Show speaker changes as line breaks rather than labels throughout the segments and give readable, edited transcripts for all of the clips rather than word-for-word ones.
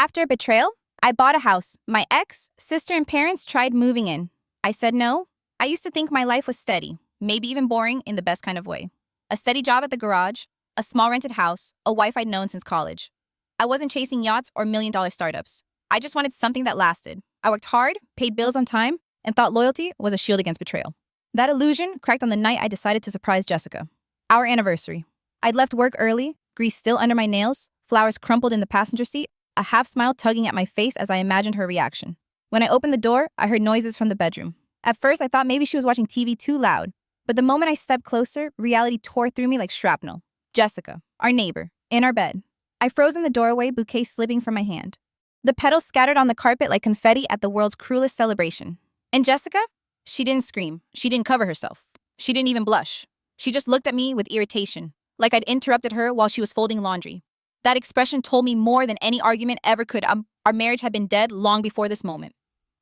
After betrayal, I bought a house. My ex, sister, and parents tried moving in. I said no. I used to think my life was steady, maybe even boring in the best kind of way. A steady job at the garage, a small rented house, a wife I'd known since college. I wasn't chasing yachts or million-dollar startups. I just wanted something that lasted. I worked hard, paid bills on time, and thought loyalty was a shield against betrayal. That illusion cracked on the night I decided to surprise Jessica. Our anniversary. I'd left work early, grease still under my nails, flowers crumpled in the passenger seat, a half smile tugging at my face as I imagined her reaction. When I opened the door, I heard noises from the bedroom. At first, I thought maybe she was watching TV too loud, but the moment I stepped closer, reality tore through me like shrapnel. Jessica, our neighbor, in our bed. I froze in the doorway, bouquet slipping from my hand. The petals scattered on the carpet like confetti at the world's cruelest celebration. And Jessica? She didn't scream. She didn't cover herself. She didn't even blush. She just looked at me with irritation, like I'd interrupted her while she was folding laundry. That expression told me more than any argument ever could. Our marriage had been dead long before this moment.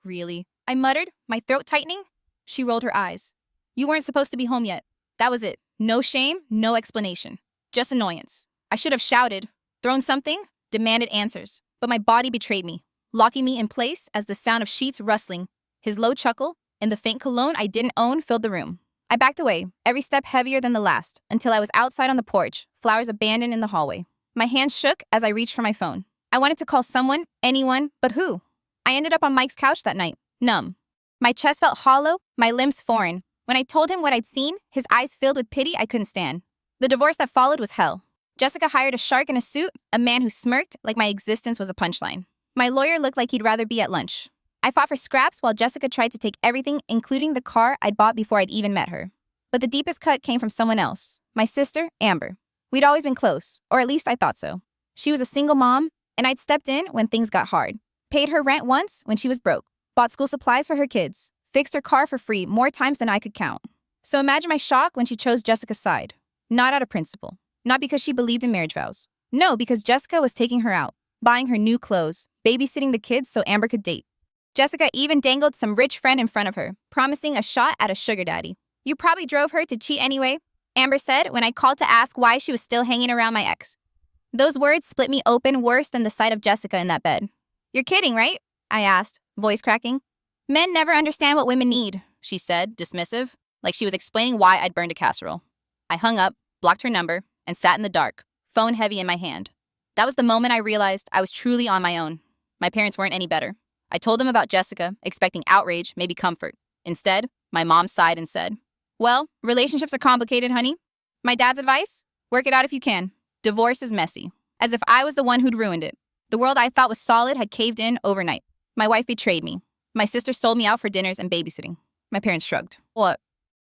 Really? I muttered, my throat tightening. She rolled her eyes. You weren't supposed to be home yet. That was it. No shame, no explanation. Just annoyance. I should have shouted, thrown something, demanded answers. But my body betrayed me, locking me in place as the sound of sheets rustling, his low chuckle, and the faint cologne I didn't own filled the room. I backed away, every step heavier than the last, until I was outside on the porch, flowers abandoned in the hallway. My hands shook as I reached for my phone. I wanted to call someone, anyone, but who? I ended up on Mike's couch that night, numb. My chest felt hollow, my limbs foreign. When I told him what I'd seen, his eyes filled with pity I couldn't stand. The divorce that followed was hell. Jessica hired a shark in a suit, a man who smirked like my existence was a punchline. My lawyer looked like he'd rather be at lunch. I fought for scraps while Jessica tried to take everything, including the car I'd bought before I'd even met her. But the deepest cut came from someone else, my sister, Amber. We'd always been close, or at least I thought so. She was a single mom, and I'd stepped in when things got hard. Paid her rent once when she was broke. Bought school supplies for her kids. Fixed her car for free more times than I could count. So imagine my shock when she chose Jessica's side. Not out of principle. Not because she believed in marriage vows. No, because Jessica was taking her out, buying her new clothes, babysitting the kids so Amber could date. Jessica even dangled some rich friend in front of her, promising a shot at a sugar daddy. You probably drove her to cheat anyway, Amber said when I called to ask why she was still hanging around my ex. Those words split me open worse than the sight of Jessica in that bed. You're kidding, right? I asked, voice cracking. Men never understand what women need, she said, dismissive, like she was explaining why I'd burned a casserole. I hung up, blocked her number, and sat in the dark, phone heavy in my hand. That was the moment I realized I was truly on my own. My parents weren't any better. I told them about Jessica, expecting outrage, maybe comfort. Instead, my mom sighed and said, well, relationships are complicated, honey. My dad's advice? Work it out if you can. Divorce is messy. As if I was the one who'd ruined it. The world I thought was solid had caved in overnight. My wife betrayed me. My sister sold me out for dinners and babysitting. My parents shrugged. What?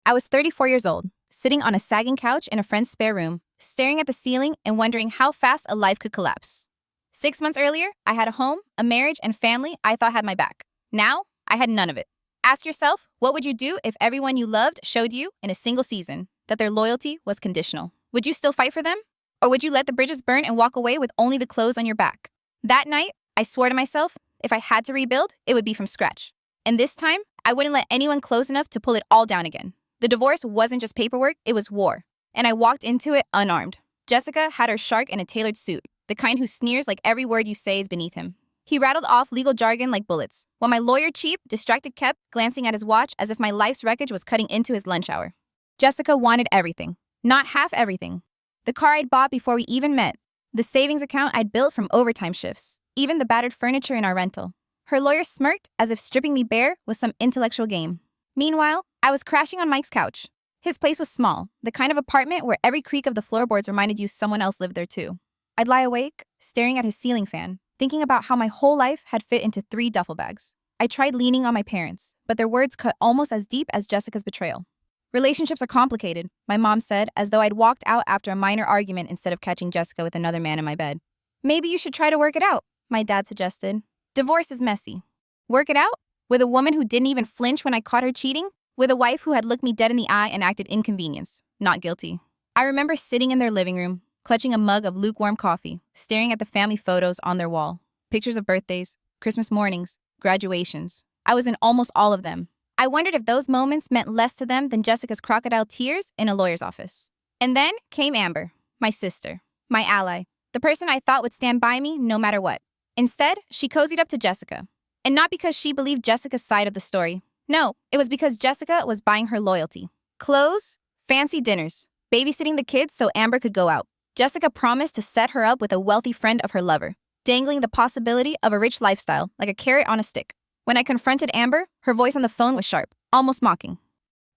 I was 34 years old, sitting on a sagging couch in a friend's spare room, staring at the ceiling and wondering how fast a life could collapse. 6 months earlier, I had a home, a marriage, and family I thought had my back. Now, I had none of it. Ask yourself, what would you do if everyone you loved showed you, in a single season, that their loyalty was conditional? Would you still fight for them? Or would you let the bridges burn and walk away with only the clothes on your back? That night, I swore to myself, if I had to rebuild, it would be from scratch. And this time, I wouldn't let anyone close enough to pull it all down again. The divorce wasn't just paperwork, it was war. And I walked into it unarmed. Jessica had her shark in a tailored suit, the kind who sneers like every word you say is beneath him. He rattled off legal jargon like bullets, while my lawyer chief, distracted, kept glancing at his watch as if my life's wreckage was cutting into his lunch hour. Jessica wanted everything, not half everything. The car I'd bought before we even met, the savings account I'd built from overtime shifts, even the battered furniture in our rental. Her lawyer smirked as if stripping me bare was some intellectual game. Meanwhile, I was crashing on Mike's couch. His place was small, the kind of apartment where every creak of the floorboards reminded you someone else lived there too. I'd lie awake, staring at his ceiling fan, thinking about how my whole life had fit into 3 duffel bags. I tried leaning on my parents, but their words cut almost as deep as Jessica's betrayal. Relationships are complicated, my mom said, as though I'd walked out after a minor argument instead of catching Jessica with another man in my bed. Maybe you should try to work it out, my dad suggested. Divorce is messy. Work it out? With a woman who didn't even flinch when I caught her cheating? With a wife who had looked me dead in the eye and acted inconvenienced, not guilty. I remember sitting in their living room, clutching a mug of lukewarm coffee, staring at the family photos on their wall. Pictures of birthdays, Christmas mornings, graduations. I was in almost all of them. I wondered if those moments meant less to them than Jessica's crocodile tears in a lawyer's office. And then came Amber, my sister, my ally, the person I thought would stand by me no matter what. Instead, she cozied up to Jessica. And not because she believed Jessica's side of the story. No, it was because Jessica was buying her loyalty. Clothes, fancy dinners, babysitting the kids so Amber could go out. Jessica promised to set her up with a wealthy friend of her lover, dangling the possibility of a rich lifestyle like a carrot on a stick. When I confronted Amber, her voice on the phone was sharp, almost mocking.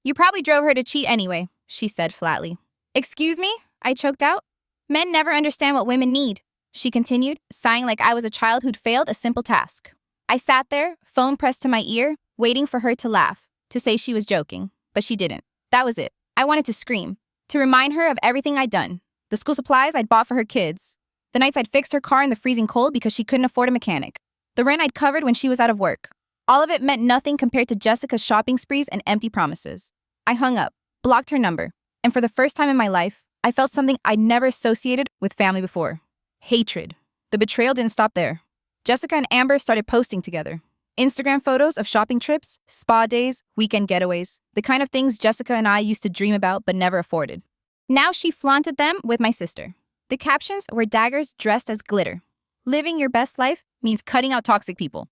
"You probably drove her to cheat anyway," she said flatly. "Excuse me?" I choked out. "Men never understand what women need," she continued, sighing like I was a child who'd failed a simple task. I sat there, phone pressed to my ear, waiting for her to laugh, to say she was joking, but she didn't. That was it. I wanted to scream, to remind her of everything I'd done. The school supplies I'd bought for her kids. The nights I'd fixed her car in the freezing cold because she couldn't afford a mechanic. The rent I'd covered when she was out of work. All of it meant nothing compared to Jessica's shopping sprees and empty promises. I hung up, blocked her number, and for the first time in my life, I felt something I'd never associated with family before. Hatred. The betrayal didn't stop there. Jessica and Amber started posting together. Instagram photos of shopping trips, spa days, weekend getaways, the kind of things Jessica and I used to dream about but never afforded. Now she flaunted them with my sister. The captions were daggers dressed as glitter. Living your best life means cutting out toxic people.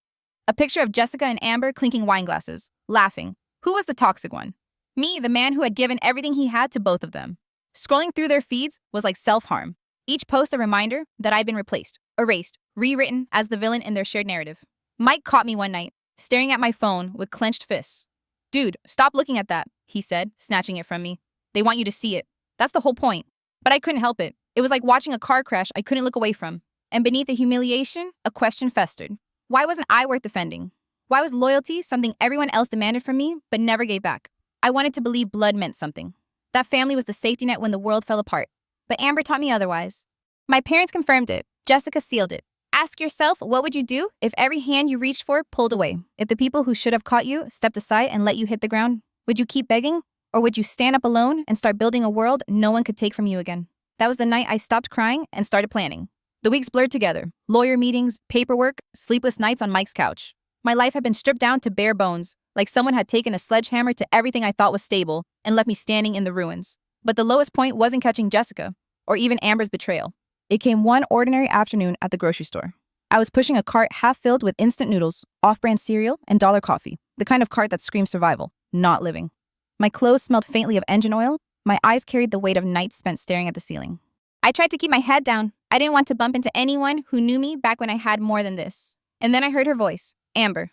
A picture of Jessica and Amber clinking wine glasses, laughing. Who was the toxic one? Me, the man who had given everything he had to both of them. Scrolling through their feeds was like self-harm. Each post a reminder that I'd been replaced, erased, rewritten as the villain in their shared narrative. Mike caught me one night, staring at my phone with clenched fists. "Dude, stop looking at that," he said, snatching it from me. "They want you to see it. That's the whole point." But I couldn't help it. It was like watching a car crash I couldn't look away from. And beneath the humiliation, a question festered. Why wasn't I worth defending? Why was loyalty something everyone else demanded from me but never gave back? I wanted to believe blood meant something. That family was the safety net when the world fell apart. But Amber taught me otherwise. My parents confirmed it. Jessica sealed it. Ask yourself, what would you do if every hand you reached for pulled away? If the people who should have caught you stepped aside and let you hit the ground? Would you keep begging? Or would you stand up alone and start building a world no one could take from you again? That was the night I stopped crying and started planning. The weeks blurred together. Lawyer meetings, paperwork, sleepless nights on Mike's couch. My life had been stripped down to bare bones, like someone had taken a sledgehammer to everything I thought was stable and left me standing in the ruins. But the lowest point wasn't catching Jessica, or even Amber's betrayal. It came one ordinary afternoon at the grocery store. I was pushing a cart half filled with instant noodles, off-brand cereal, and dollar coffee, the kind of cart that screams survival, not living. My clothes smelled faintly of engine oil. My eyes carried the weight of nights spent staring at the ceiling. I tried to keep my head down. I didn't want to bump into anyone who knew me back when I had more than this. And then I heard her voice, Amber.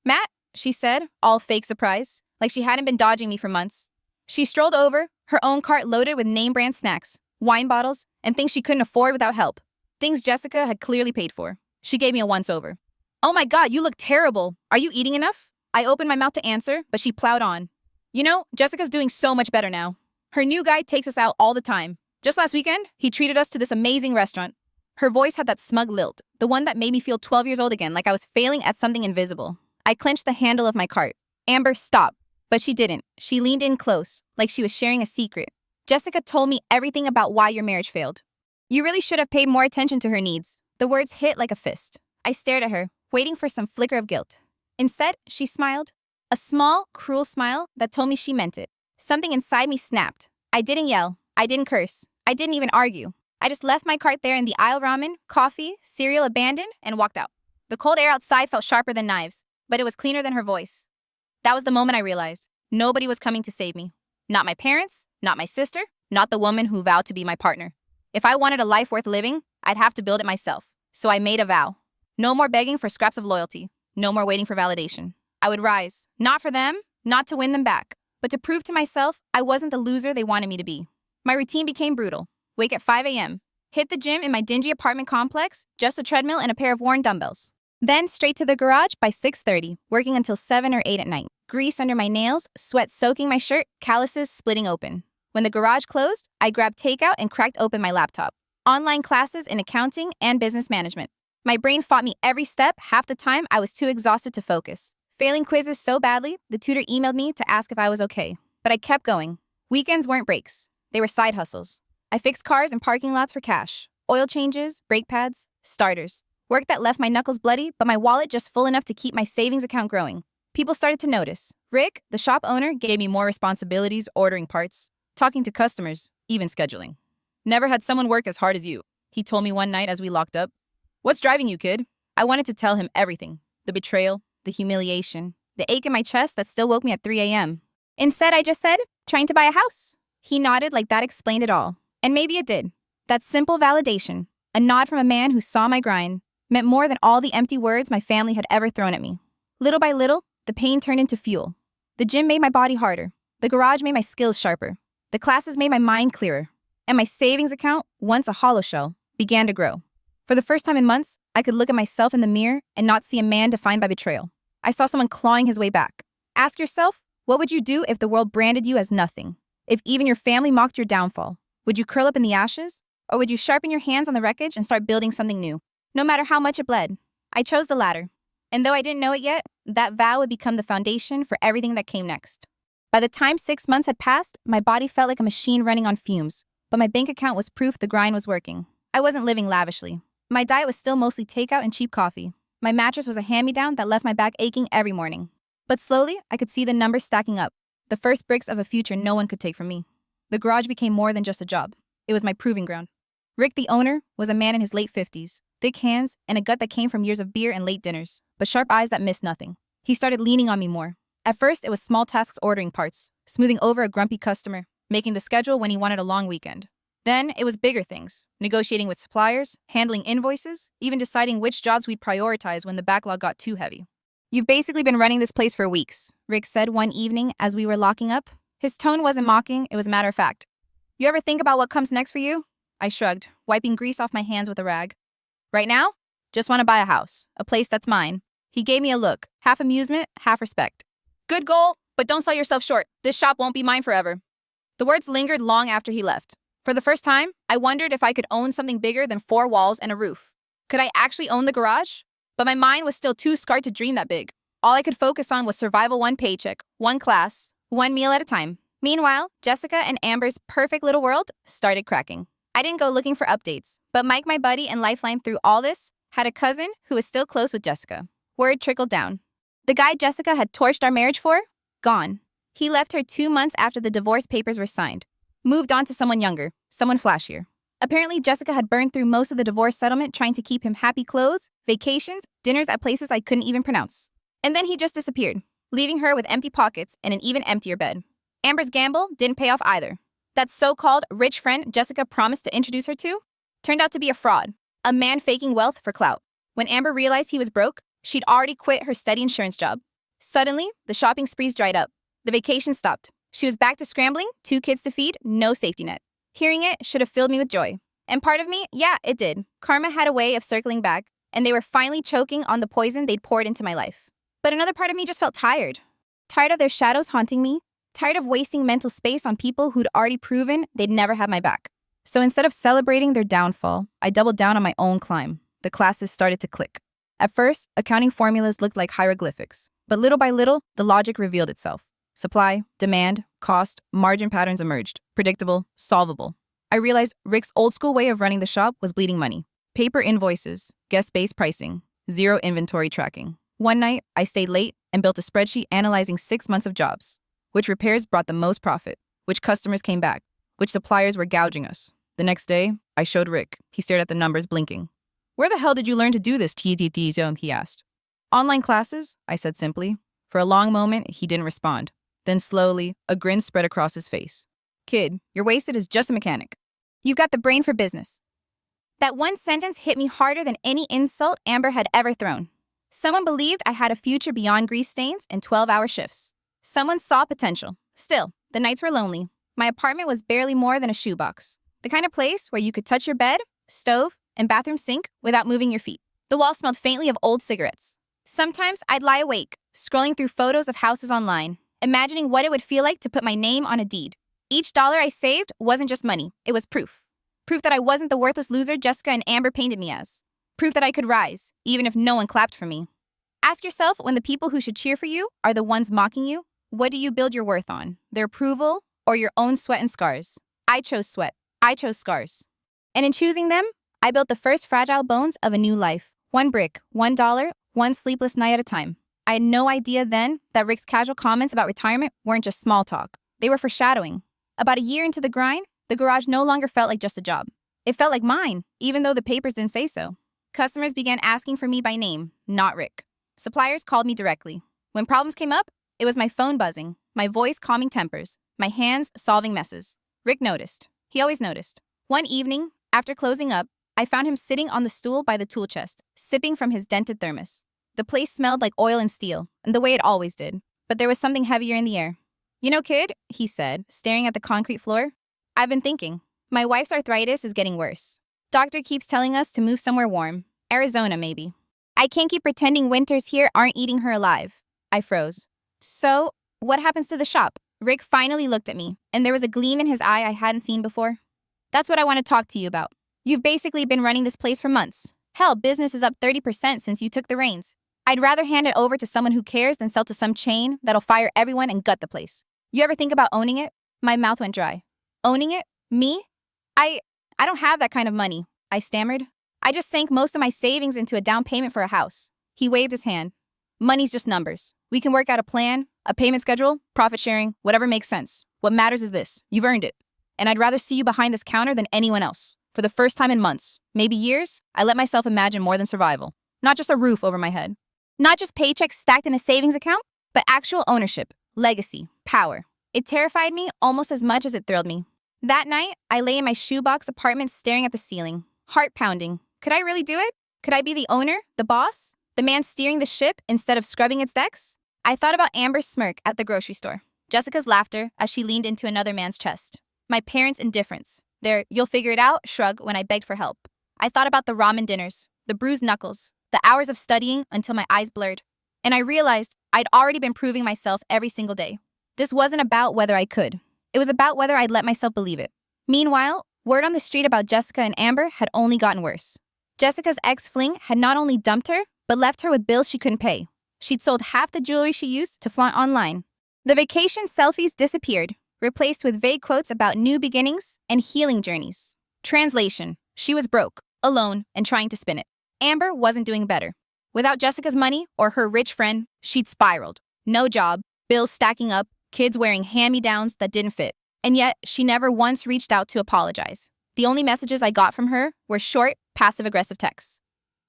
"Matt," she said, all fake surprise, like she hadn't been dodging me for months. She strolled over, her own cart loaded with name-brand snacks, wine bottles, and things she couldn't afford without help. Things Jessica had clearly paid for. She gave me a once-over. "Oh my God, you look terrible. Are you eating enough?" I opened my mouth to answer, but she plowed on. "You know, Jessica's doing so much better now. Her new guy takes us out all the time. Just last weekend, he treated us to this amazing restaurant." Her voice had that smug lilt, the one that made me feel 12 years old again, like I was failing at something invisible. I clenched the handle of my cart. "Amber, stop." But she didn't. She leaned in close, like she was sharing a secret. "Jessica told me everything about why your marriage failed. You really should have paid more attention to her needs." The words hit like a fist. I stared at her, waiting for some flicker of guilt. Instead, she smiled. A small, cruel smile that told me she meant it. Something inside me snapped. I didn't yell. I didn't curse. I didn't even argue. I just left my cart there in the aisle ramen, coffee, cereal abandoned, and walked out. The cold air outside felt sharper than knives, but it was cleaner than her voice. That was the moment I realized nobody was coming to save me. Not my parents, not my sister, not the woman who vowed to be my partner. If I wanted a life worth living, I'd have to build it myself. So I made a vow. No more begging for scraps of loyalty. No more waiting for validation. I would rise, not for them, not to win them back, but to prove to myself I wasn't the loser they wanted me to be. My routine became brutal. Wake at 5 a.m., hit the gym in my dingy apartment complex, just a treadmill and a pair of worn dumbbells. Then straight to the garage by 6:30, working until 7 or 8 at night. Grease under my nails, sweat soaking my shirt, calluses splitting open. When the garage closed, I grabbed takeout and cracked open my laptop. Online classes in accounting and business management. My brain fought me every step. Half the time, I was too exhausted to focus. Failing quizzes so badly, the tutor emailed me to ask if I was okay. But I kept going. Weekends weren't breaks. They were side hustles. I fixed cars in parking lots for cash. Oil changes, brake pads, starters. Work that left my knuckles bloody, but my wallet just full enough to keep my savings account growing. People started to notice. Rick, the shop owner, gave me more responsibilities, ordering parts, talking to customers, even scheduling. "Never had someone work as hard as you," he told me one night as we locked up. "What's driving you, kid?" I wanted to tell him everything. The betrayal, the humiliation, the ache in my chest that still woke me at 3 a.m. Instead, I just said, trying to buy a house. He nodded like that explained it all. And maybe it did. That simple validation, a nod from a man who saw my grind, meant more than all the empty words my family had ever thrown at me. Little by little, the pain turned into fuel. The gym made my body harder. The garage made my skills sharper. The classes made my mind clearer. And my savings account, once a hollow shell, began to grow. For the first time in months, I could look at myself in the mirror and not see a man defined by betrayal. I saw someone clawing his way back. Ask yourself, what would you do if the world branded you as nothing? If even your family mocked your downfall? Would you curl up in the ashes? Or would you sharpen your hands on the wreckage and start building something new? No matter how much it bled. I chose the latter. And though I didn't know it yet, that vow would become the foundation for everything that came next. By the time 6 months had passed, my body felt like a machine running on fumes. But my bank account was proof the grind was working. I wasn't living lavishly. My diet was still mostly takeout and cheap coffee. My mattress was a hand-me-down that left my back aching every morning. But slowly, I could see the numbers stacking up. The first bricks of a future no one could take from me. The garage became more than just a job. It was my proving ground. Rick, the owner, was a man in his late 50s, thick hands, and a gut that came from years of beer and late dinners, but sharp eyes that missed nothing. He started leaning on me more. At first, it was small tasks ordering parts, smoothing over a grumpy customer, making the schedule when he wanted a long weekend. Then, it was bigger things, negotiating with suppliers, handling invoices, even deciding which jobs we'd prioritize when the backlog got too heavy. You've basically been running this place for weeks, Rick said one evening as we were locking up. His tone wasn't mocking, it was matter of fact. You ever think about what comes next for you? I shrugged, wiping grease off my hands with a rag. Right now? Just want to buy a house, a place that's mine. He gave me a look, half amusement, half respect. Good goal, but don't sell yourself short. This shop won't be mine forever. The words lingered long after he left. For the first time, I wondered if I could own something bigger than 4 walls and a roof. Could I actually own the garage? But my mind was still too scarred to dream that big. All I could focus on was survival, one paycheck, one class, one meal at a time. Meanwhile, Jessica and Amber's perfect little world started cracking. I didn't go looking for updates, but Mike, my buddy and lifeline through all this, had a cousin who was still close with Jessica. Word trickled down. The guy Jessica had torched our marriage for? Gone. He left her 2 months after the divorce papers were signed. Moved on to someone younger, someone flashier. Apparently, Jessica had burned through most of the divorce settlement trying to keep him happy clothes, vacations, dinners at places I couldn't even pronounce. And then he just disappeared, leaving her with empty pockets and an even emptier bed. Amber's gamble didn't pay off either. That so-called rich friend Jessica promised to introduce her to turned out to be a fraud, a man faking wealth for clout. When Amber realized he was broke, she'd already quit her steady insurance job. Suddenly, the shopping sprees dried up. The vacation stopped. She was back to scrambling, 2 kids to feed, no safety net. Hearing it should have filled me with joy. And part of me, yeah, it did. Karma had a way of circling back, and they were finally choking on the poison they'd poured into my life. But another part of me just felt tired. Tired of their shadows haunting me. Tired of wasting mental space on people who'd already proven they'd never have my back. So instead of celebrating their downfall, I doubled down on my own climb. The classes started to click. At first, accounting formulas looked like hieroglyphics. But little by little, the logic revealed itself. Supply, demand, cost, margin patterns emerged. Predictable, solvable. I realized Rick's old-school way of running the shop was bleeding money. Paper invoices, guest-based pricing, zero inventory tracking. One night, I stayed late and built a spreadsheet analyzing 6 months of jobs. Which repairs brought the most profit? Which customers came back? Which suppliers were gouging us? The next day, I showed Rick. He stared at the numbers, blinking. Where the hell did you learn to do this, TTT? He asked. Online classes, I said simply. For a long moment, he didn't respond. Then slowly, a grin spread across his face. Kid, you're wasted as just a mechanic. You've got the brain for business. That one sentence hit me harder than any insult Amber had ever thrown. Someone believed I had a future beyond grease stains and 12-hour shifts. Someone saw potential. Still, the nights were lonely. My apartment was barely more than a shoebox. The kind of place where you could touch your bed, stove, and bathroom sink without moving your feet. The walls smelled faintly of old cigarettes. Sometimes I'd lie awake, scrolling through photos of houses online, imagining what it would feel like to put my name on a deed. Each dollar I saved wasn't just money, it was proof. Proof that I wasn't the worthless loser Jessica and Amber painted me as. Proof that I could rise, even if no one clapped for me. Ask yourself, when the people who should cheer for you are the ones mocking you, what do you build your worth on? Their approval or your own sweat and scars? I chose sweat. I chose scars. And in choosing them, I built the first fragile bones of a new life. One brick, $1, one sleepless night at a time. I had no idea then that Rick's casual comments about retirement weren't just small talk. They were foreshadowing. About a year into the grind, the garage no longer felt like just a job. It felt like mine, even though the papers didn't say so. Customers began asking for me by name, not Rick. Suppliers called me directly. When problems came up, it was my phone buzzing, my voice calming tempers, my hands solving messes. Rick noticed. He always noticed. One evening, after closing up, I found him sitting on the stool by the tool chest, sipping from his dented thermos. The place smelled like oil and steel, and the way it always did. But there was something heavier in the air. "You know, kid," he said, staring at the concrete floor, "I've been thinking. My wife's arthritis is getting worse. Doctor keeps telling us to move somewhere warm. Arizona, maybe. I can't keep pretending winters here aren't eating her alive." I froze. "So, what happens to the shop?" Rick finally looked at me, and there was a gleam in his eye I hadn't seen before. "That's what I want to talk to you about. You've basically been running this place for months. Hell, business is up 30% since you took the reins. I'd rather hand it over to someone who cares than sell to some chain that'll fire everyone and gut the place. You ever think about owning it?" My mouth went dry. "Owning it? Me? I don't have that kind of money," I stammered. "I just sank most of my savings into a down payment for a house." He waved his hand. "Money's just numbers. We can work out a plan, a payment schedule, profit sharing, whatever makes sense. What matters is this. You've earned it. And I'd rather see you behind this counter than anyone else. For the first time in months, maybe years, I let myself imagine more than survival. Not just a roof over my head. Not just paychecks stacked in a savings account, but actual ownership, legacy, power. It terrified me almost as much as it thrilled me. That night, I lay in my shoebox apartment staring at the ceiling, heart pounding. Could I really do it? Could I be the owner, the boss, the man steering the ship instead of scrubbing its decks? I thought about Amber's smirk at the grocery store, Jessica's laughter as she leaned into another man's chest, my parents' indifference, their "you'll figure it out" shrug when I begged for help. I thought about the ramen dinners, the bruised knuckles, the hours of studying until my eyes blurred. And I realized I'd already been proving myself every single day. This wasn't about whether I could. It was about whether I'd let myself believe it. Meanwhile, word on the street about Jessica and Amber had only gotten worse. Jessica's ex-fling had not only dumped her, but left her with bills she couldn't pay. She'd sold half the jewelry she used to flaunt online. The vacation selfies disappeared, replaced with vague quotes about new beginnings and healing journeys. Translation: she was broke, alone, and trying to spin it. Amber wasn't doing better. Without Jessica's money or her rich friend, she'd spiraled. No job, bills stacking up, kids wearing hand-me-downs that didn't fit. And yet, she never once reached out to apologize. The only messages I got from her were short, passive-aggressive texts.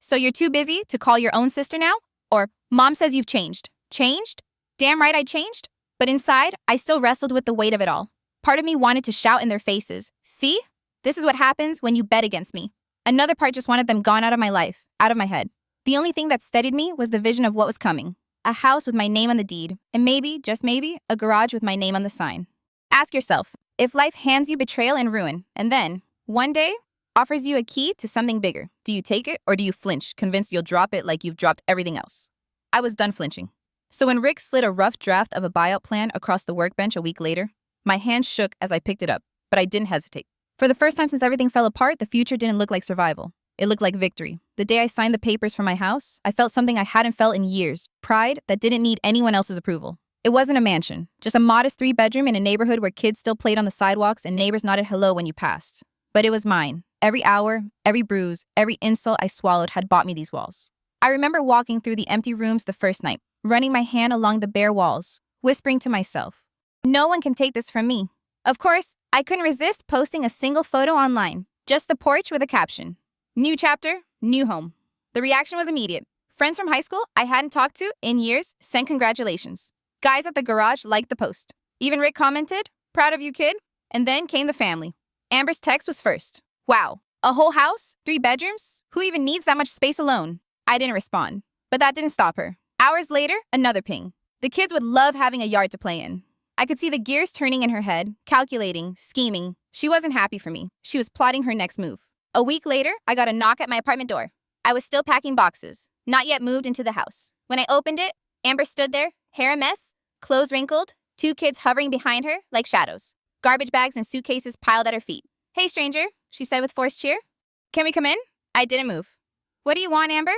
"So you're too busy to call your own sister now?" Or, "Mom says you've changed." Changed? Damn right I changed. But inside, I still wrestled with the weight of it all. Part of me wanted to shout in their faces, "See? This is what happens when you bet against me." Another part just wanted them gone out of my life, out of my head. The only thing that steadied me was the vision of what was coming. A house with my name on the deed, and maybe, just maybe, a garage with my name on the sign. Ask yourself, if life hands you betrayal and ruin, and then, one day, offers you a key to something bigger, do you take it or do you flinch, convinced you'll drop it like you've dropped everything else? I was done flinching. So when Rick slid a rough draft of a buyout plan across the workbench a week later, my hands shook as I picked it up, but I didn't hesitate. For the first time since everything fell apart, the future didn't look like survival. It looked like victory. The day I signed the papers for my house, I felt something I hadn't felt in years, pride that didn't need anyone else's approval. It wasn't a mansion, just a modest 3-bedroom in a neighborhood where kids still played on the sidewalks and neighbors nodded hello when you passed. But it was mine. Every hour, every bruise, every insult I swallowed had bought me these walls. I remember walking through the empty rooms the first night, running my hand along the bare walls, whispering to myself, "No one can take this from me." Of course, I couldn't resist posting a single photo online, just the porch with a caption. New chapter, new home. The reaction was immediate. Friends from high school I hadn't talked to in years sent congratulations. Guys at the garage liked the post. Even Rick commented, "Proud of you, kid." And then came the family. Amber's text was first. "Wow, a whole house? 3 bedrooms? Who even needs that much space alone?" I didn't respond, but that didn't stop her. Hours later, another ping. The kids would love having a yard to play in. I could see the gears turning in her head, calculating, scheming. She wasn't happy for me. She was plotting her next move. A week later, I got a knock at my apartment door. I was still packing boxes, not yet moved into the house. When I opened it, Amber stood there, hair a mess, clothes wrinkled, 2 kids hovering behind her like shadows, garbage bags and suitcases piled at her feet. "Hey, stranger," she said with forced cheer. "Can we come in?" I didn't move. "What do you want, Amber?"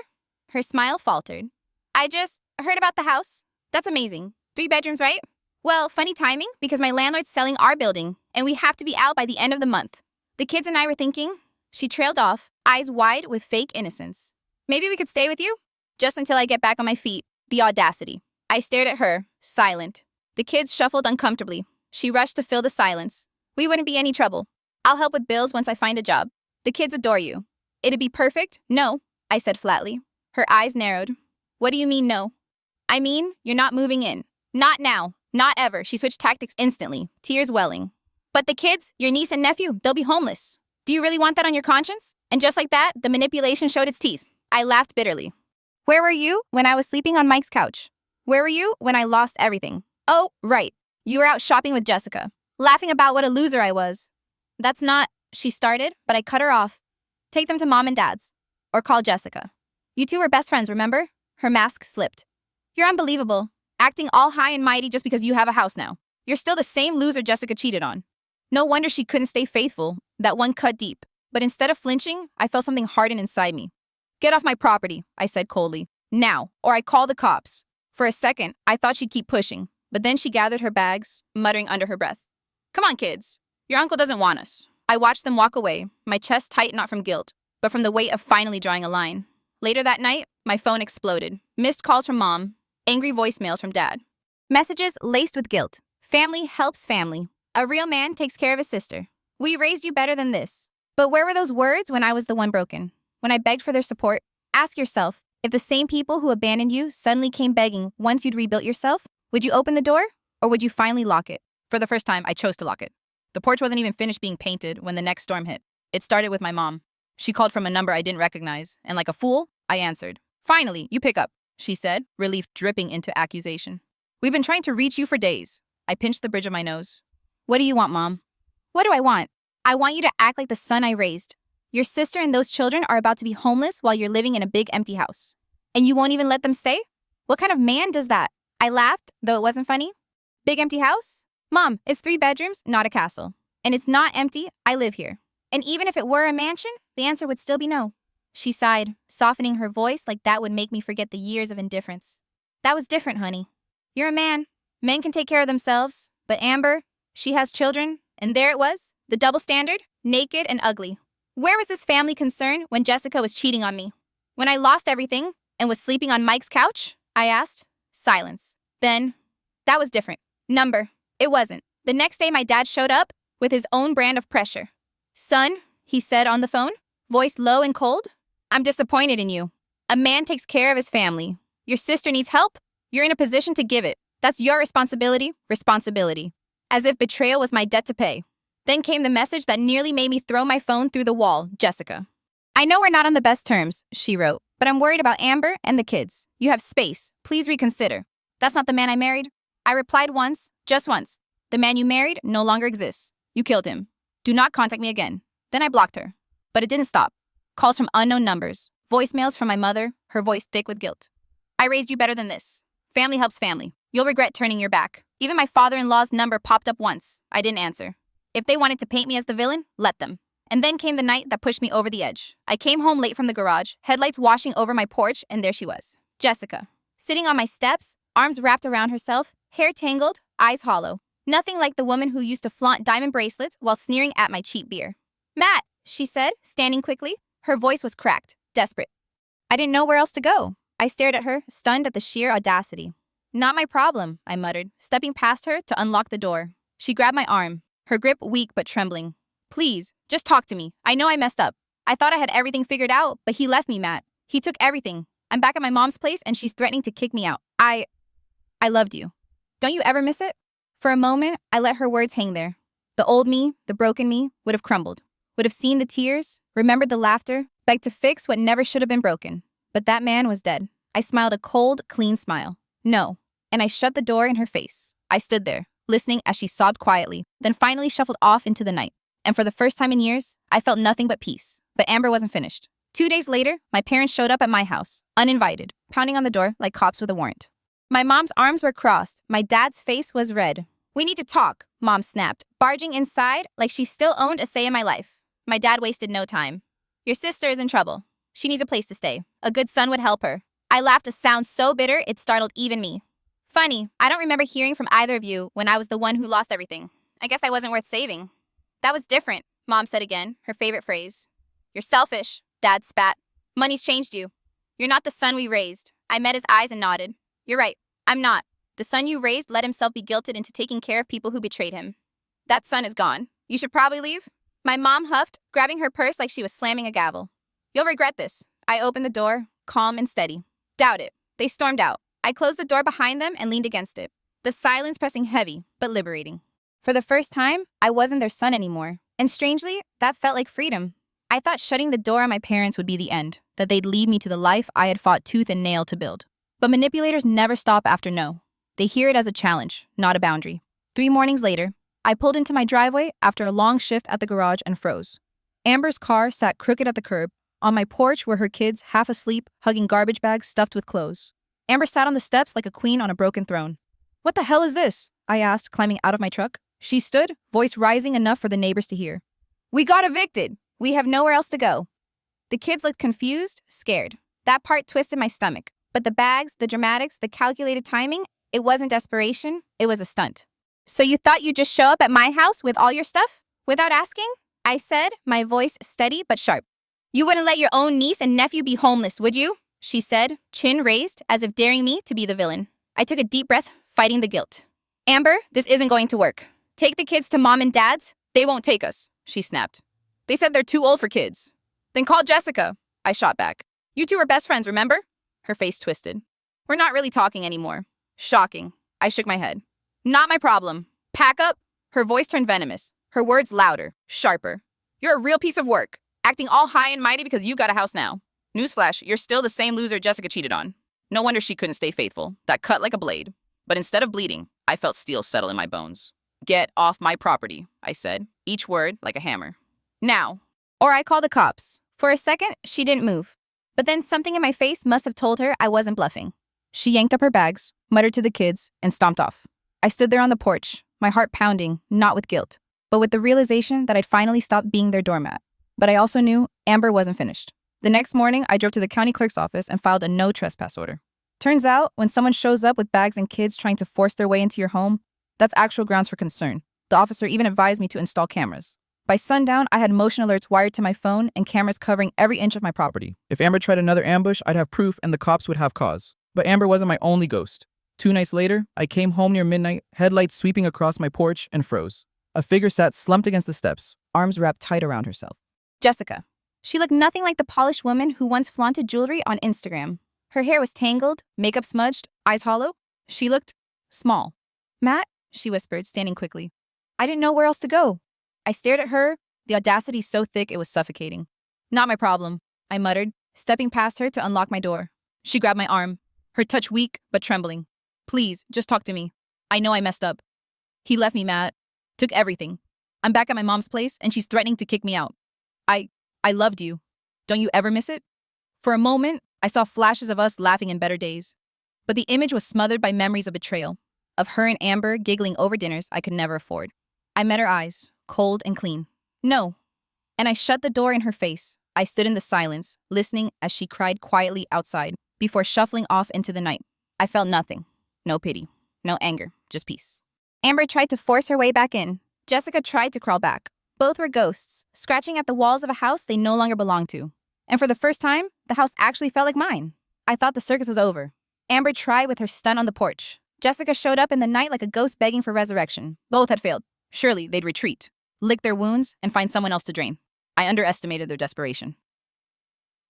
Her smile faltered. "I just heard about the house. That's amazing. 3 bedrooms, right? Well, funny timing because my landlord's selling our building, and we have to be out by the end of the month. The kids and I were thinking." She trailed off, eyes wide with fake innocence. "Maybe we could stay with you? Just until I get back on my feet." The audacity. I stared at her, silent. The kids shuffled uncomfortably. She rushed to fill the silence. "We wouldn't be any trouble. I'll help with bills once I find a job. The kids adore you." "It'd be perfect?" "No. I said flatly. Her eyes narrowed. What do you mean no? I mean, you're not moving in. Not now. Not ever. She switched tactics instantly, tears welling. But the kids, your niece and nephew, they'll be homeless. Do you really want that on your conscience? And just like that, the manipulation showed its teeth. I laughed bitterly. Where were you when I was sleeping on Mike's couch? Where were you when I lost everything? Oh, right. You were out shopping with Jessica, laughing about what a loser I was. That's not, she started, but I cut her off. Take them to mom and dad's. Or call Jessica. You two were best friends, remember? Her mask slipped. You're unbelievable. Acting all high and mighty just because you have a house now. You're still the same loser Jessica cheated on. No wonder she couldn't stay faithful. That one cut deep. But instead of flinching, I felt something harden inside me. Get off my property, I said coldly. Now, or I call the cops. For a second, I thought she'd keep pushing, but then she gathered her bags, muttering under her breath. Come on, kids. Your uncle doesn't want us. I watched them walk away, my chest tight not from guilt, but from the weight of finally drawing a line. Later that night, my phone exploded. Missed calls from mom, angry voicemails from dad. Messages laced with guilt. Family helps family. A real man takes care of his sister. We raised you better than this. But where were those words when I was the one broken? When I begged for their support? Ask yourself, if the same people who abandoned you suddenly came begging once you'd rebuilt yourself, would you open the door? Or would you finally lock it? For the first time, I chose to lock it. The porch wasn't even finished being painted when the next storm hit. It started with my mom. She called from a number I didn't recognize, and like a fool, I answered. Finally, you pick up, she said, relief dripping into accusation. We've been trying to reach you for days. I pinched the bridge of my nose. What do you want, Mom? What do I want? I want you to act like the son I raised. Your sister and those children are about to be homeless while you're living in a big empty house. And you won't even let them stay? What kind of man does that? I laughed, though it wasn't funny. Big empty house? Mom, it's 3 bedrooms, not a castle. And it's not empty, I live here. And even if it were a mansion, the answer would still be no. She sighed, softening her voice like that would make me forget the years of indifference. That was different, honey. You're a man. Men can take care of themselves. But Amber, she has children, and there it was, the double standard, naked and ugly. Where was this family concern when Jessica was cheating on me? When I lost everything and was sleeping on Mike's couch? I asked. Silence. Then, that was different. Number. It wasn't. The next day my dad showed up with his own brand of pressure. Son, he said on the phone, voice low and cold, I'm disappointed in you. A man takes care of his family. Your sister needs help. You're in a position to give it. That's your responsibility. As if betrayal was my debt to pay. Then came the message that nearly made me throw my phone through the wall, Jessica. I know we're not on the best terms, she wrote, but I'm worried about Amber and the kids. You have space. Please reconsider. That's not the man I married. I replied once, just once. The man you married no longer exists. You killed him. Do not contact me again. Then I blocked her. But it didn't stop. Calls from unknown numbers. Voicemails from my mother, her voice thick with guilt. I raised you better than this. Family helps family. You'll regret turning your back. Even my father-in-law's number popped up once. I didn't answer. If they wanted to paint me as the villain, let them. And then came the night that pushed me over the edge. I came home late from the garage, headlights washing over my porch, and there she was. Jessica. Sitting on my steps, arms wrapped around herself, hair tangled, eyes hollow. Nothing like the woman who used to flaunt diamond bracelets while sneering at my cheap beer. Matt, she said, standing quickly. Her voice was cracked, desperate. I didn't know where else to go. I stared at her, stunned at the sheer audacity. Not my problem, I muttered, stepping past her to unlock the door. She grabbed my arm, her grip weak but trembling. Please, just talk to me. I know I messed up. I thought I had everything figured out, but he left me, Matt. He took everything. I'm back at my mom's place and she's threatening to kick me out. I loved you. Don't you ever miss it? For a moment, I let her words hang there. The old me, the broken me, would have crumbled. Would have seen the tears, remembered the laughter, begged to fix what never should have been broken. But that man was dead. I smiled a cold, clean smile. No. And I shut the door in her face. I stood there, listening as she sobbed quietly, then finally shuffled off into the night. And for the first time in years, I felt nothing but peace. But Amber wasn't finished. 2 days later, my parents showed up at my house, uninvited, pounding on the door like cops with a warrant. My mom's arms were crossed. My dad's face was red. We need to talk, Mom snapped, barging inside like she still owned a say in my life. My dad wasted no time. Your sister is in trouble. She needs a place to stay. A good son would help her. I laughed a sound so bitter it startled even me. Funny, I don't remember hearing from either of you when I was the one who lost everything. I guess I wasn't worth saving. That was different, Mom said again, her favorite phrase. You're selfish, Dad spat. Money's changed you. You're not the son we raised. I met his eyes and nodded. You're right, I'm not. The son you raised let himself be guilted into taking care of people who betrayed him. That son is gone. You should probably leave. My mom huffed, grabbing her purse like she was slamming a gavel. You'll regret this. I opened the door, calm and steady. Doubt it. They stormed out. I closed the door behind them and leaned against it, the silence pressing heavy, but liberating. For the first time, I wasn't their son anymore. And strangely, that felt like freedom. I thought shutting the door on my parents would be the end, that they'd lead me to the life I had fought tooth and nail to build. But manipulators never stop after no. They hear it as a challenge, not a boundary. 3 mornings later, I pulled into my driveway after a long shift at the garage and froze. Amber's car sat crooked at the curb. On my porch were her kids, half asleep, hugging garbage bags stuffed with clothes. Amber sat on the steps like a queen on a broken throne. "What the hell is this?" I asked, climbing out of my truck. She stood, voice rising enough for the neighbors to hear. "We got evicted. We have nowhere else to go." The kids looked confused, scared. That part twisted my stomach. But the bags, the dramatics, the calculated timing, it wasn't desperation, it was a stunt. "So you thought you'd just show up at my house with all your stuff? Without asking?" I said, my voice steady but sharp. "You wouldn't let your own niece and nephew be homeless, would you?" She said, chin raised, as if daring me to be the villain. I took a deep breath, fighting the guilt. "Amber, this isn't going to work. Take the kids to mom and dad's. They won't take us," she snapped. "They said they're too old for kids." "Then call Jessica," I shot back. "You two are best friends, remember?" Her face twisted. "We're not really talking anymore." Shocking. I shook my head. "Not my problem. Pack up." Her voice turned venomous, her words louder, sharper. "You're a real piece of work, acting all high and mighty because you got a house now. Newsflash, you're still the same loser Jessica cheated on. No wonder she couldn't stay faithful. That cut like a blade." But instead of bleeding, I felt steel settle in my bones. "Get off my property," I said, each word like a hammer. "Now." Or I called the cops. For a second, she didn't move. But then something in my face must have told her I wasn't bluffing. She yanked up her bags, muttered to the kids, and stomped off. I stood there on the porch, my heart pounding, not with guilt, but with the realization that I'd finally stopped being their doormat. But I also knew Amber wasn't finished. The next morning, I drove to the county clerk's office and filed a no trespass order. Turns out, when someone shows up with bags and kids trying to force their way into your home, that's actual grounds for concern. The officer even advised me to install cameras. By sundown, I had motion alerts wired to my phone and cameras covering every inch of my property. If Amber tried another ambush, I'd have proof and the cops would have cause. But Amber wasn't my only ghost. 2 nights later, I came home near midnight, headlights sweeping across my porch, and froze. A figure sat slumped against the steps, arms wrapped tight around herself. Jessica. She looked nothing like the polished woman who once flaunted jewelry on Instagram. Her hair was tangled, makeup smudged, eyes hollow. She looked small. "Matt," she whispered, standing quickly. I didn't know where else to go. I stared at her, the audacity so thick it was suffocating. "Not my problem," I muttered, stepping past her to unlock my door. She grabbed my arm, her touch weak but trembling. "Please, just talk to me. I know I messed up." "He left me, Matt. Took everything. I'm back at my mom's place and she's threatening to kick me out. I loved you. Don't you ever miss it?" For a moment, I saw flashes of us laughing in better days. But the image was smothered by memories of betrayal, of her and Amber giggling over dinners I could never afford. I met her eyes, cold and clean. "No." And I shut the door in her face. I stood in the silence, listening as she cried quietly outside, before shuffling off into the night. I felt nothing. No pity. No anger. Just peace. Amber tried to force her way back in. Jessica tried to crawl back. Both were ghosts, scratching at the walls of a house they no longer belonged to. And for the first time, the house actually felt like mine. I thought the circus was over. Amber tried with her stunt on the porch. Jessica showed up in the night like a ghost begging for resurrection. Both had failed. Surely they'd retreat, lick their wounds, and find someone else to drain. I underestimated their desperation.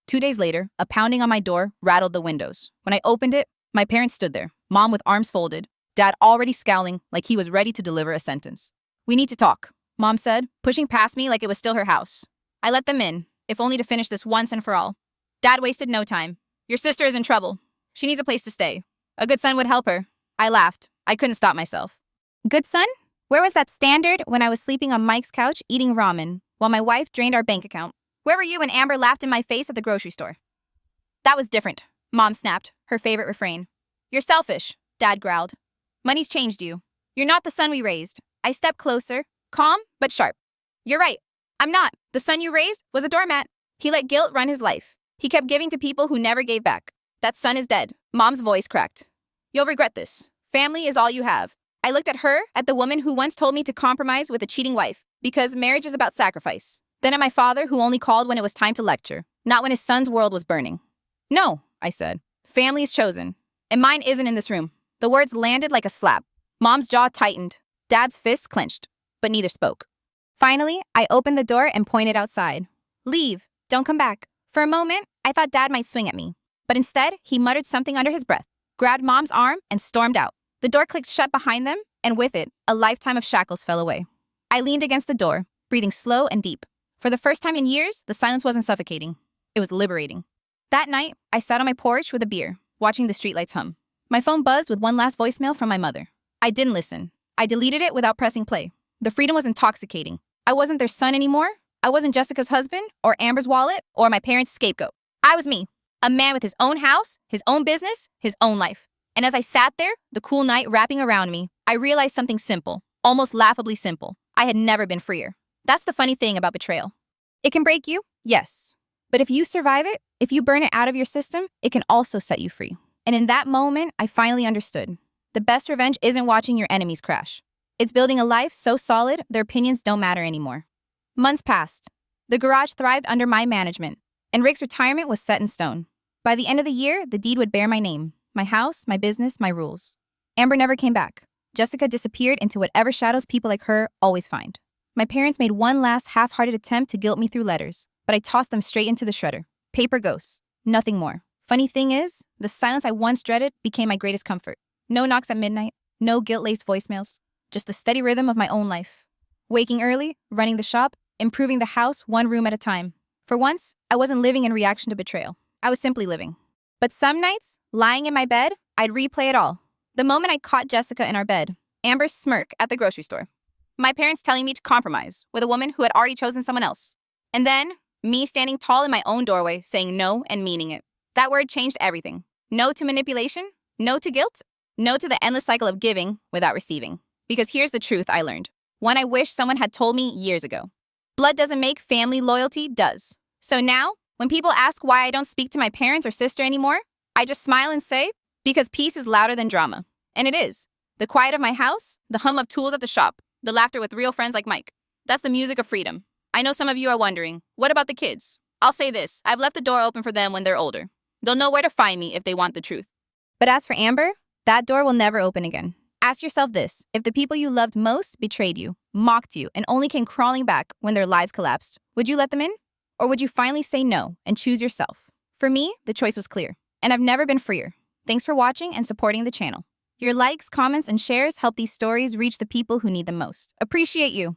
2 days later, a pounding on my door rattled the windows. When I opened it, my parents stood there, mom with arms folded, dad already scowling like he was ready to deliver a sentence. "We need to talk," Mom said, pushing past me like it was still her house. I let them in, if only to finish this once and for all. Dad wasted no time. "Your sister is in trouble. She needs a place to stay. A good son would help her." I laughed. I couldn't stop myself. Good son? Where was that standard when I was sleeping on Mike's couch eating ramen while my wife drained our bank account? Where were you when Amber laughed in my face at the grocery store? "That was different," Mom snapped, her favorite refrain. "You're selfish," Dad growled. "Money's changed you. You're not the son we raised." I stepped closer, calm but sharp. "You're right. I'm not. The son you raised was a doormat. He let guilt run his life. He kept giving to people who never gave back. That son is dead." Mom's voice cracked. "You'll regret this. Family is all you have." I looked at her, at the woman who once told me to compromise with a cheating wife, because marriage is about sacrifice. Then at my father, who only called when it was time to lecture, not when his son's world was burning. "No," I said. "Family is chosen. And mine isn't in this room." The words landed like a slap. Mom's jaw tightened. Dad's fists clenched, but neither spoke. Finally, I opened the door and pointed outside. "Leave. Don't come back." For a moment, I thought Dad might swing at me, but instead, he muttered something under his breath, grabbed Mom's arm, and stormed out. The door clicked shut behind them, and with it, a lifetime of shackles fell away. I leaned against the door, breathing slow and deep. For the first time in years, the silence wasn't suffocating. It was liberating. That night, I sat on my porch with a beer, watching the streetlights hum. My phone buzzed with one last voicemail from my mother. I didn't listen. I deleted it without pressing play. The freedom was intoxicating. I wasn't their son anymore. I wasn't Jessica's husband, or Amber's wallet, or my parents' scapegoat. I was me, a man with his own house, his own business, his own life. And as I sat there, the cool night wrapping around me, I realized something simple, almost laughably simple. I had never been freer. That's the funny thing about betrayal. It can break you, yes. But if you survive it, if you burn it out of your system, it can also set you free. And in that moment, I finally understood. The best revenge isn't watching your enemies crash. It's building a life so solid, their opinions don't matter anymore. Months passed. The garage thrived under my management, and Rick's retirement was set in stone. By the end of the year, the deed would bear my name, my house, my business, my rules. Amber never came back. Jessica disappeared into whatever shadows people like her always find. My parents made one last half-hearted attempt to guilt me through letters, but I tossed them straight into the shredder. Paper ghosts, nothing more. Funny thing is, the silence I once dreaded became my greatest comfort. No knocks at midnight, no guilt-laced voicemails, just the steady rhythm of my own life. Waking early, running the shop, improving the house one room at a time. For once, I wasn't living in reaction to betrayal. I was simply living. But some nights, lying in my bed, I'd replay it all. The moment I caught Jessica in our bed, Amber's smirk at the grocery store, my parents telling me to compromise with a woman who had already chosen someone else, and then me standing tall in my own doorway saying no and meaning it. That word changed everything. No to manipulation, no to guilt, no to the endless cycle of giving without receiving. Because here's the truth I learned, one I wish someone had told me years ago. Blood doesn't make, family loyalty does. So now, when people ask why I don't speak to my parents or sister anymore, I just smile and say, because peace is louder than drama. And it is. The quiet of my house, the hum of tools at the shop, the laughter with real friends like Mike. That's the music of freedom. I know some of you are wondering, what about the kids? I'll say this, I've left the door open for them when they're older. They'll know where to find me if they want the truth. But as for Amber, that door will never open again. Ask yourself this, if the people you loved most betrayed you, mocked you, and only came crawling back when their lives collapsed, would you let them in? Or would you finally say no and choose yourself? For me, the choice was clear, and I've never been freer. Thanks for watching and supporting the channel. Your likes, comments, and shares help these stories reach the people who need them most. Appreciate you.